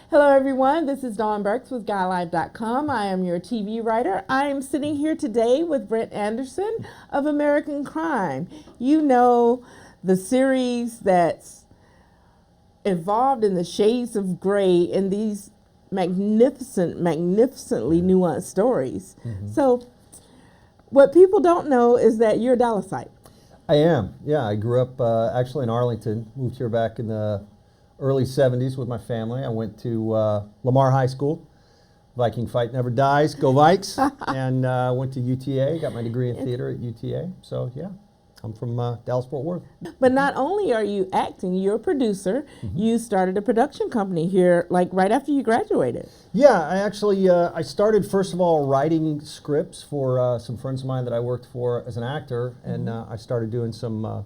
Hello, everyone. This is Dawn Burkes with GuyLive.com. I am your TV writer. I am sitting here today with Brent Anderson of American Crime. You know, the series that's involved in the shades of gray in these magnificently nuanced stories. So, what people don't know is that you're a Dallasite. I am. Yeah, I grew up actually in Arlington. Moved here back in the early 70s with my family. I went to Lamar High School. Viking fight never dies. Go Vikes. And went to UTA. Got my degree in theater at UTA. So yeah, I'm from Dallas-Fort Worth. But not only are you acting, you're a producer. You started a production company here, like right after you graduated. Yeah, I actually I started first of all writing scripts for some friends of mine that I worked for as an actor, and I started doing some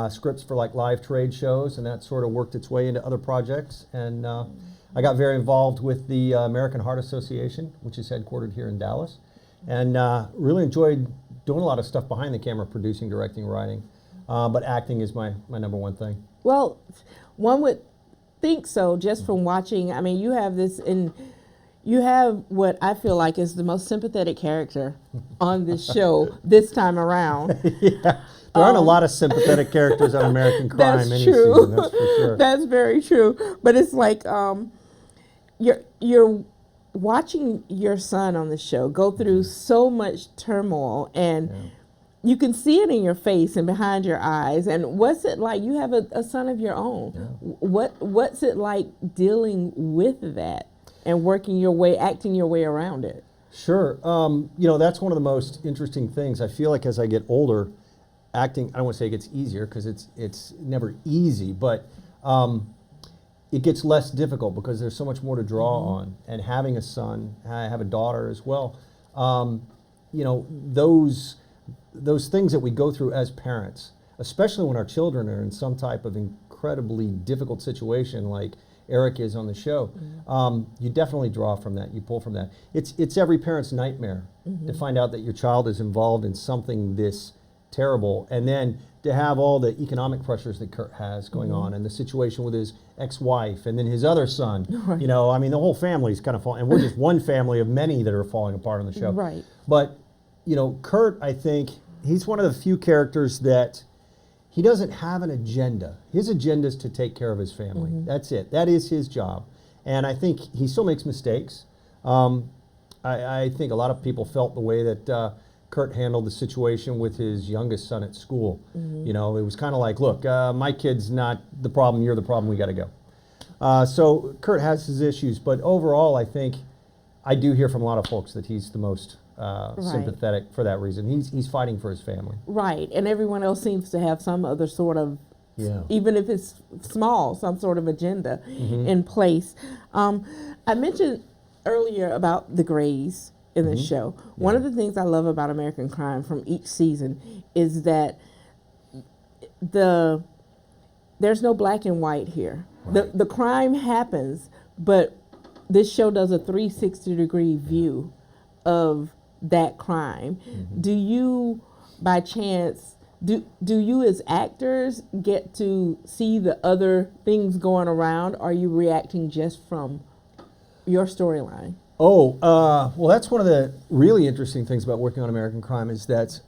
scripts for like live trade shows, and that sort of worked its way into other projects. And I got very involved with the American Heart Association, which is headquartered here in Dallas, and really enjoyed doing a lot of stuff behind the camera, producing, directing, writing. But acting is my number one thing. Well, one would think so just from watching. I mean, you have this you have what I feel like is the most sympathetic character on this show this time around. Yeah. There aren't a lot of sympathetic characters on American Crime that's any true. season, that's for sure. That's very true. But it's like you're watching your son on the show go through so much turmoil, and you can see it in your face and behind your eyes. And what's it like? You have a son of your own. What's it like dealing with that and acting your way around it? Sure. You know, that's one of the most interesting things. I feel like as I get older, acting, I don't want to say it gets easier because it's never easy, but it gets less difficult because there's so much more to draw on. And having a son, I have a daughter as well, you know, those things that we go through as parents, especially when our children are in some type of incredibly difficult situation like Eric is on the show, you definitely draw from that, you pull from that. It's every parent's nightmare to find out that your child is involved in something this terrible, and then to have all the economic pressures that Kurt has going on, and the situation with his ex-wife, and then his other son. Right. You know, I mean, the whole family's kind of falling, and we're just one family of many that are falling apart on the show. Right. But, you know, Kurt, I think, he's one of the few characters that he doesn't have an agenda. His agenda is to take care of his family. That's it. That is his job. And I think he still makes mistakes. I think a lot of people felt the way that Kurt handled the situation with his youngest son at school. You know, it was kind of like, look, my kid's not the problem, you're the problem, we got to go. So Kurt has his issues, but overall, I think I do hear from a lot of folks that he's the most sympathetic for that reason. He's fighting for his family. Right, and everyone else seems to have some other sort of, even if it's small, some sort of agenda in place. I mentioned earlier about the Grays in the show. One of the things I love about American Crime from each season is that there's no black and white here. The crime happens, but this show does a 360-degree view of that crime. Do you, by chance, do you as actors get to see the other things going around? Or are you reacting just from your storyline? Oh, well, that's one of the really interesting things about working on American Crime is that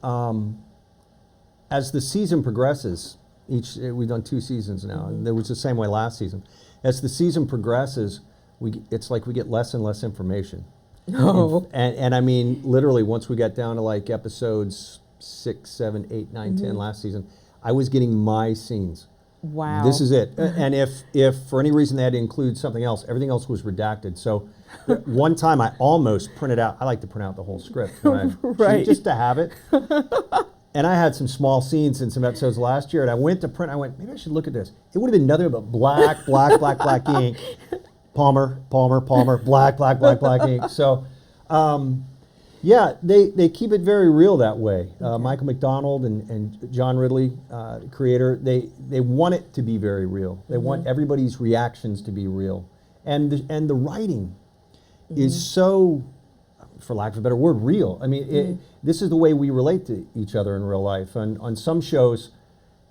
as the season progresses, we've done 2 seasons now, and it was the same way last season. As the season progresses, it's like we get less and less information. And I mean, literally, once we got down to like episodes 6, 7, 8, 9, 10 last season, I was getting my scenes. Wow. This is it. And if for any reason they had to include something else, everything else was redacted. So one time I almost printed out, I like to print out the whole script when I shoot, just to have it. And I had some small scenes in some episodes last year, and I went to print, I went, maybe I should look at this. It would have been nothing but black ink. Palmer, black ink. So, yeah, they keep it very real that way. Michael McDonald and John Ridley, creator, they want it to be very real. They want everybody's reactions to be real. And the writing is so, for lack of a better word, real. I mean, this is the way we relate to each other in real life. And on some shows,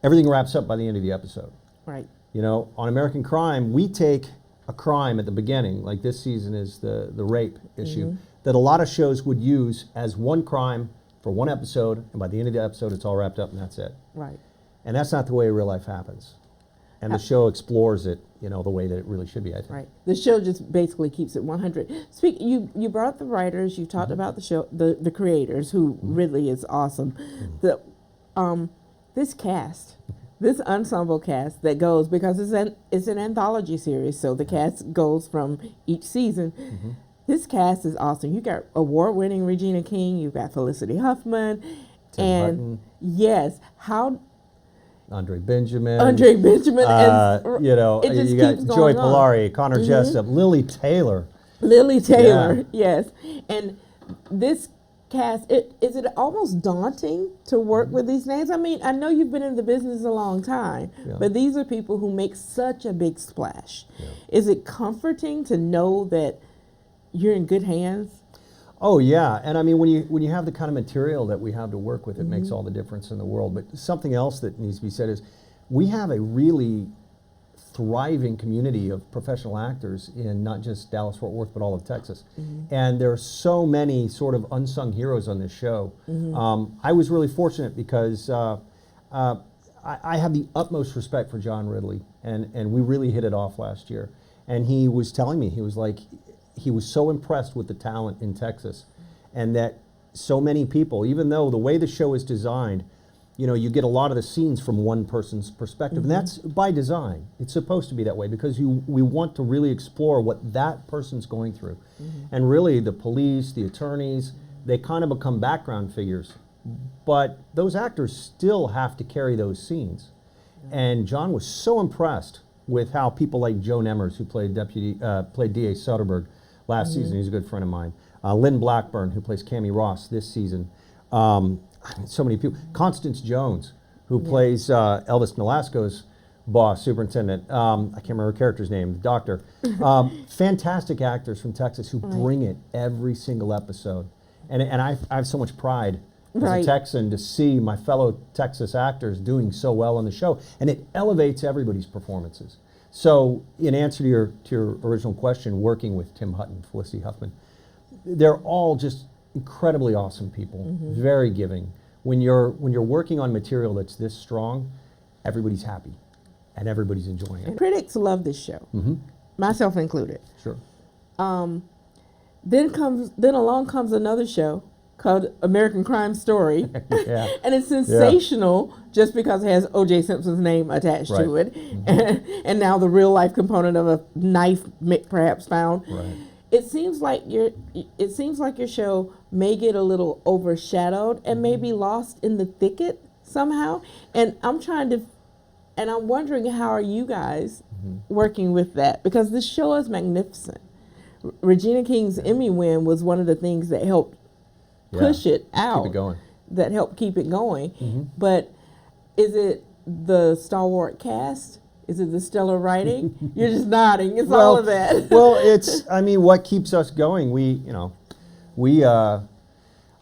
everything wraps up by the end of the episode. Right. You know, on American Crime, we take a crime at the beginning, like this season is the rape issue, that a lot of shows would use as one crime for one episode, and by the end of the episode, it's all wrapped up and that's it. Right. And that's not the way real life happens. And the show explores it, the way that it really should be, I think. Right. The show just basically keeps it 100. You brought up the writers, you talked about the show, the creators, who Ridley is awesome. The this cast, this ensemble cast that goes, because it's an anthology series, so the cast goes from each season. This cast is awesome. You got award-winning Regina King, you've got Felicity Huffman, Tim Hutton. Yes, how Andre Benjamin. and you just got keeps Joy going on. Polari, Connor Jessup, Lily Taylor. Lily Taylor, yes. And this cast, is it almost daunting to work with these names? I mean, I know you've been in the business a long time, but these are people who make such a big splash. Is it comforting to know that you're in good hands? Oh yeah, and I mean when you have the kind of material that we have to work with, it makes all the difference in the world. But something else that needs to be said is we have a really thriving community of professional actors in not just Dallas-Fort Worth, but all of Texas. And there are so many sort of unsung heroes on this show. I was really fortunate because I have the utmost respect for John Ridley, and we really hit it off last year. And he was telling me, he was like, he was so impressed with the talent in Texas, and that so many people, even though the way the show is designed, you get a lot of the scenes from one person's perspective, and that's by design. It's supposed to be that way because we want to really explore what that person's going through. And really the police, the attorneys, they kind of become background figures, but those actors still have to carry those scenes. And John was so impressed with how people like Joe Nemers, who played D.A. Soderbergh last season, he's a good friend of mine. Lynn Blackburn, who plays Cammie Ross this season. So many people. Constance Jones, who plays Elvis Nolasco's boss, superintendent. I can't remember her character's name, the doctor. Fantastic actors from Texas who bring it every single episode. And I have so much pride as a Texan to see my fellow Texas actors doing so well on the show. And it elevates everybody's performances. So in answer to your original question, working with Tim Hutton, Felicity Huffman, they're all just incredibly awesome people, very giving. When you're working on material that's this strong, everybody's happy and everybody's enjoying it. Critics love this show, myself included. Sure. Then along comes another show called American Crime Story, and it's sensational just because it has O.J. Simpson's name attached to it, and now the real life component of a knife perhaps found. It seems like your show may get a little overshadowed and may be lost in the thicket somehow. And I'm wondering, how are you guys working with that? Because this show is magnificent. Regina King's Emmy win was one of the things that helped push it out. Keep it going. That helped keep it going. But is it the stalwart cast? Is it the stellar writing? You're just nodding. It's all of that. Well, what keeps us going?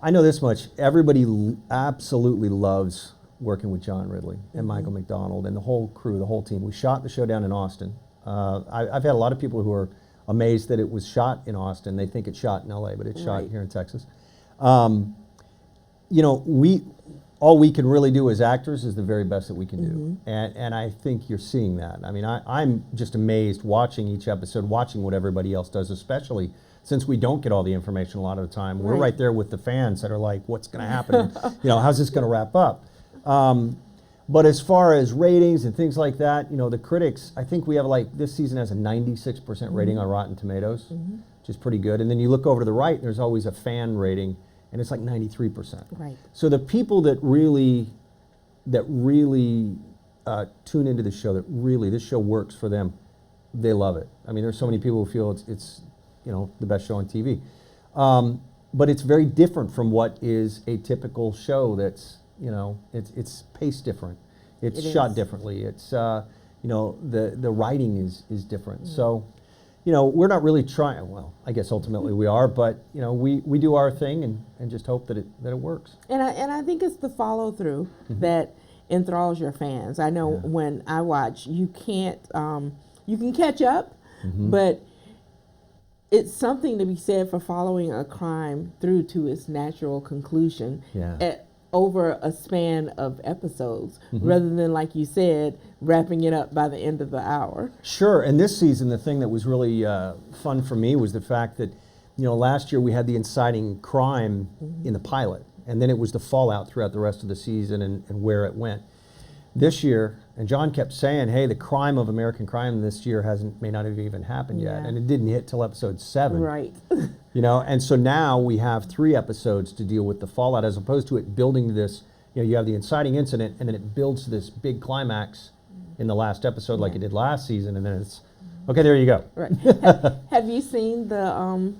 I know this much. Everybody absolutely loves working with John Ridley and Michael McDonald and the whole crew, the whole team. We shot the show down in Austin. I've had a lot of people who are amazed that it was shot in Austin. They think it's shot in LA, but it's shot here in Texas. All we can really do as actors is the very best that we can do. And I think you're seeing that. I mean, I'm just amazed watching each episode, watching what everybody else does, especially since we don't get all the information a lot of the time. We're right there with the fans that are like, what's going to happen? How's this going to wrap up? But as far as ratings and things like that, the critics, I think we have this season has a 96% rating on Rotten Tomatoes, which is pretty good. And then you look over to the right, and there's always a fan rating, and it's like 93%. Right. So the people that really tune into the show, that really this show works for them, they love it. I mean, there's so many people who feel it's the best show on TV, but it's very different from what is a typical show. That's it's paced different, it's shot differently. It's the writing is different. So. We're not really trying, well, I guess ultimately we are, but, we do our thing and just hope that it works. And I think it's the follow through that enthralls your fans. I know when I watch, you can catch up, but it's something to be said for following a crime through to its natural conclusion over a span of episodes, rather than, like you said, wrapping it up by the end of the hour. Sure, and this season, the thing that was really fun for me was the fact that, last year we had the inciting crime in the pilot, and then it was the fallout throughout the rest of the season and where it went. This year, and John kept saying, hey, the crime of American crime this year may not have even happened yet, and it didn't hit till episode 7. Right. And so now we have 3 episodes to deal with the fallout, as opposed to it building to this, you have the inciting incident, and then it builds to this big climax in the last episode like it did last season, and then it's, okay, there you go. Right. Have you seen the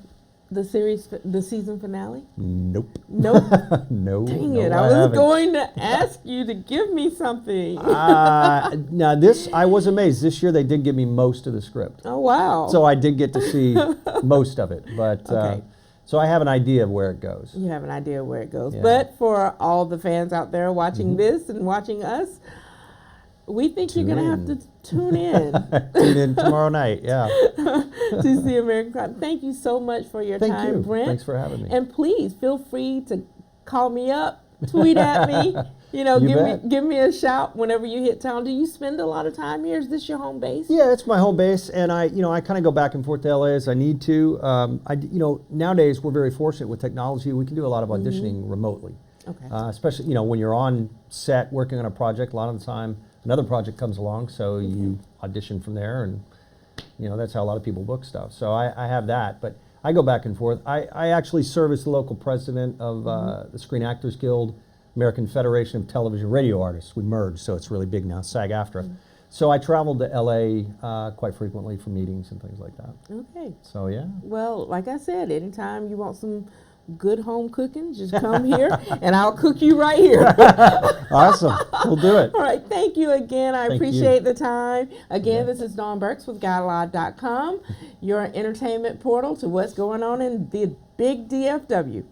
season finale? Nope. Nope. No. Dang no, it! I was going to ask you to give me something. Now I was amazed. This year they did give me most of the script. Oh wow! So I did get to see most of it, but okay. So I have an idea of where it goes. You have an idea of where it goes, Yeah. but for all the fans out there watching this and watching us, we think you're going to have to tune in. Tune in tomorrow night, yeah. To see American Crime. Thank you so much for your time, Brent. Thanks for having me. And please feel free to call me up, tweet at me, give me a shout whenever you hit town. Do you spend a lot of time here? Is this your home base? Yeah, it's my home base, and I kind of go back and forth to LA as I need to. Nowadays we're very fortunate with technology. We can do a lot of auditioning remotely. Okay. Especially, when you're on set working on a project, a lot of the time another project comes along, so you audition from there, and that's how a lot of people book stuff. So I have that, but I go back and forth. I actually serve as the local president of the Screen Actors Guild, American Federation of Television Radio Artists. We merged, so it's really big now, SAG-AFTRA. So I traveled to LA quite frequently for meetings and things like that. Okay. So yeah. Well, like I said, anytime you want some good home cooking, just come here and I'll cook you right here. Awesome. We'll do it. All right. Thank you again. I appreciate the time. Again, this is Dawn Burkes with GuideLive.com, your entertainment portal to what's going on in the big DFW.